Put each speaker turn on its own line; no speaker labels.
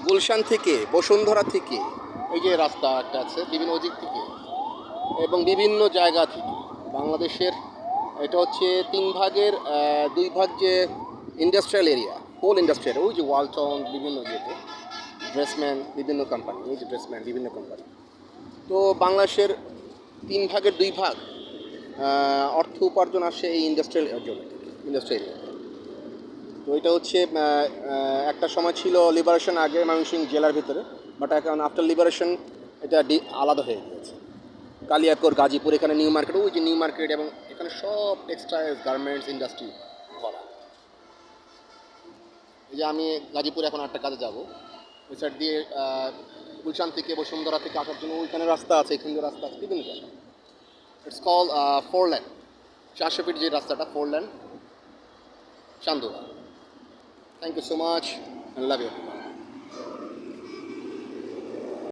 গুলশান থেকে, বসুন্ধরা থেকে, এই যে রাস্তা একটা আছে বিভিন্ন দিক থেকে এবং বিভিন্ন জায়গা থেকে বাংলাদেশের, এটা হচ্ছে 3 ভাগের 2 ভাগ যে ইন্ডাস্ট্রিয়াল এরিয়া, হোল ইন্ডাস্ট্রিয়াল, ওই যে ওয়ালটন বিভিন্ন যেতে ড্রেসম্যান বিভিন্ন কোম্পানি, এই যে ড্রেসম্যান বিভিন্ন কোম্পানি। তো বাংলাদেশের 3 ভাগের 2 ভাগ অর্থ উপার্জন আসে এই ইন্ডাস্ট্রিয়াল জন্য থেকে, ইন্ডাস্ট্রিয়াল এরিয়া। তো এটা হচ্ছে একটা সময় ছিল লিবারেশন আগে ময়মনসিংহ জেলার ভিতরে, বাট এখন আফটার লিবারেশন এটা আলাদা হয়ে গিয়েছে। কালিয়াকৈর, গাজীপুর, এখানে নিউ মার্কেট, ওই যে নিউ মার্কেট, এবং এখানে সব টেক্সটাইল গার্মেন্টস ইন্ডাস্ট্রি ভরা। এই যে আমি গাজীপুরে এখন একটা কাজে যাব, ওই সাইড দিয়ে গুলশান থেকে বসুন্ধরা থেকে আসার জন্য ওইখানে রাস্তা আছে, এখানে রাস্তা আছে বিভিন্ন জায়গায়। ইটস কল 4 লেন, 400 ফিট যে রাস্তাটা 4 lane Chandura. Thank you so much, I love you.